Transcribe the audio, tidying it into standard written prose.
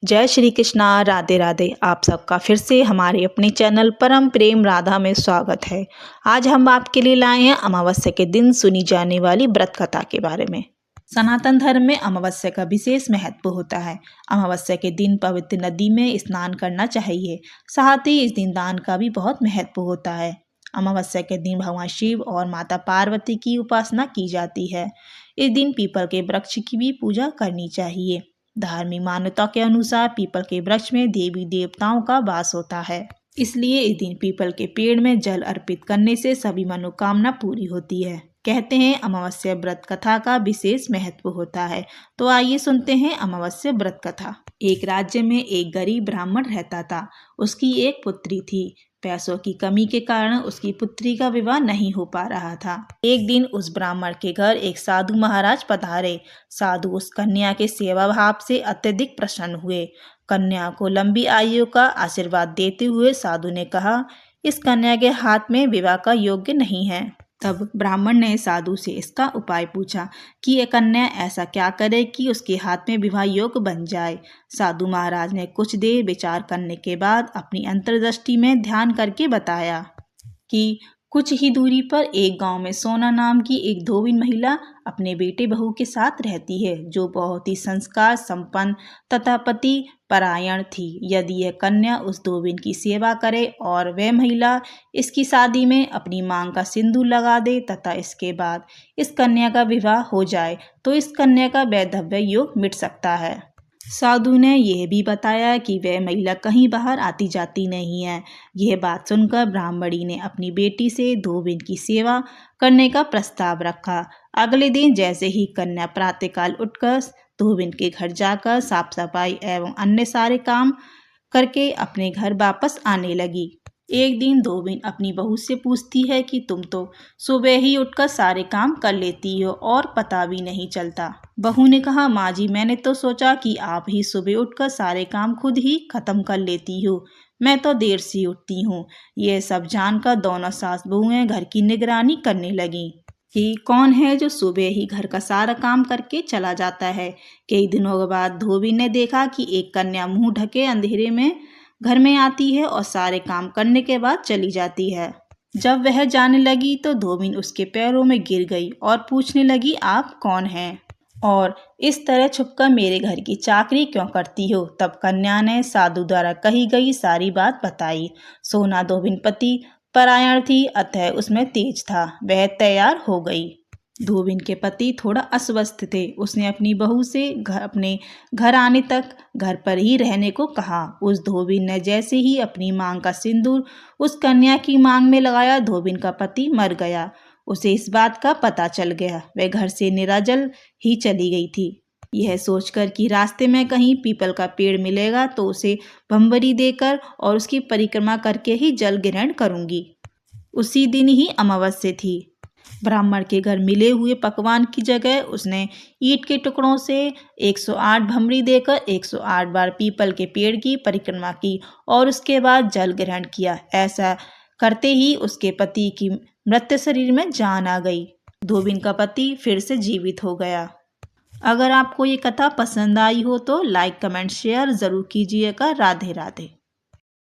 जय श्री कृष्णा, राधे राधे। आप सबका फिर से हमारे अपने चैनल परम प्रेम राधा में स्वागत है। आज हम आपके लिए लाए हैं अमावस्या के दिन सुनी जाने वाली व्रत कथा के बारे में। सनातन धर्म में अमावस्या का विशेष महत्व होता है। अमावस्या के दिन पवित्र नदी में स्नान करना चाहिए। साथ ही इस दिन दान का भी बहुत महत्व होता है। अमावस्या के दिन भगवान शिव और माता पार्वती की उपासना की जाती है। इस दिन पीपल के वृक्ष की भी पूजा करनी चाहिए। धार्मिक मान्यता के अनुसार पीपल के वृक्ष में देवी देवताओं का वास होता है, इसलिए इस दिन पीपल के पेड़ में जल अर्पित करने से सभी मनोकामना पूरी होती है। कहते हैं अमावस्या व्रत कथा का विशेष महत्व होता है। तो आइए सुनते हैं अमावस्या व्रत कथा। एक राज्य में एक गरीब ब्राह्मण रहता था। उसकी एक पुत्री थी। पैसों की कमी के कारण उसकी पुत्री का विवाह नहीं हो पा रहा था। एक दिन उस ब्राह्मण के घर एक साधु महाराज पधारे। साधु उस कन्या के सेवा भाव से अत्यधिक प्रसन्न हुए। कन्या को लंबी आयु का आशीर्वाद देते हुए साधु ने कहा, इस कन्या के हाथ में विवाह का योग्य नहीं है। तब ब्राह्मण ने साधु से इसका उपाय पूछा कि यह कन्या ऐसा क्या करे कि उसके हाथ में विवाह योग्य बन जाए। साधु महाराज ने कुछ देर विचार करने के बाद अपनी अंतर्दृष्टि में ध्यान करके बताया कि कुछ ही दूरी पर एक गांव में सोना नाम की एक धोबिन महिला अपने बेटे बहू के साथ रहती है, जो बहुत ही संस्कार संपन्न तथा पति परायण थी। यदि यह कन्या उस धोबिन की सेवा करे और वह महिला इसकी शादी में अपनी मांग का सिंदूर लगा दे तथा इसके बाद इस कन्या का विवाह हो जाए तो इस कन्या का वैधव्य योग मिट सकता है। साधु ने यह भी बताया कि वह महिला कहीं बाहर आती जाती नहीं है। यह बात सुनकर ब्राह्मणी ने अपनी बेटी से धोबिन की सेवा करने का प्रस्ताव रखा। अगले दिन जैसे ही कन्या प्रातःकाल उठकर धोबिन के घर जाकर साफ सफाई एवं अन्य सारे काम करके अपने घर वापस आने लगी। एक दिन धोबिन अपनी बहू से पूछती है कि तुम तो सुबह ही उठकर सारे काम कर लेती हो और पता भी नहीं चलता। बहू ने कहा, माँ जी, मैंने तो सोचा कि आप ही सुबह उठकर सारे काम खुद ही खत्म कर लेती हो। मैं तो देर से उठती हूँ। यह सब जानकर दोनों सास बहुएं घर की निगरानी करने लगी कि कौन है जो सुबह ही घर का सारा काम करके चला जाता है। कई दिनों के बाद धोबिन ने देखा कि एक कन्या मुंह ढके अंधेरे में घर में आती है और सारे काम करने के बाद चली जाती है। जब वह जाने लगी तो धोबिन उसके पैरों में गिर गई और पूछने लगी, आप कौन हैं और इस तरह छुपकर मेरे घर की चाकरी क्यों करती हो। तब कन्या ने साधु द्वारा कही गई सारी बात बताई। सोना धोबिन पति परायण थी, अतः उसमें तेज था। वह तैयार हो गई। धोबिन के पति थोड़ा अस्वस्थ थे। उसने अपनी बहू से अपने घर आने तक घर पर ही रहने को कहा। उस धोबिन ने जैसे ही अपनी मांग का सिंदूर उस कन्या की मांग में लगाया, धोबिन का पति मर गया। उसे इस बात का पता चल गया। वह घर से निराजल ही चली गई थी, यह सोचकर कि रास्ते में कहीं पीपल का पेड़ मिलेगा तो उसे भंवरी देकर और उसकी परिक्रमा करके ही जल ग्रहण करूंगी। उसी दिन ही अमावस्या थी। ब्राह्मण के घर मिले हुए पकवान की जगह उसने ईंट के टुकड़ों से 108 भंवरी देकर 108 बार पीपल के पेड़ की परिक्रमा की और उसके बाद जल ग्रहण किया। ऐसा करते ही उसके पति की मृत शरीर में जान आ गई। धोबिन का पति फिर से जीवित हो गया। अगर आपको ये कथा पसंद आई हो तो लाइक कमेंट शेयर जरूर कीजिएगा। राधे राधे।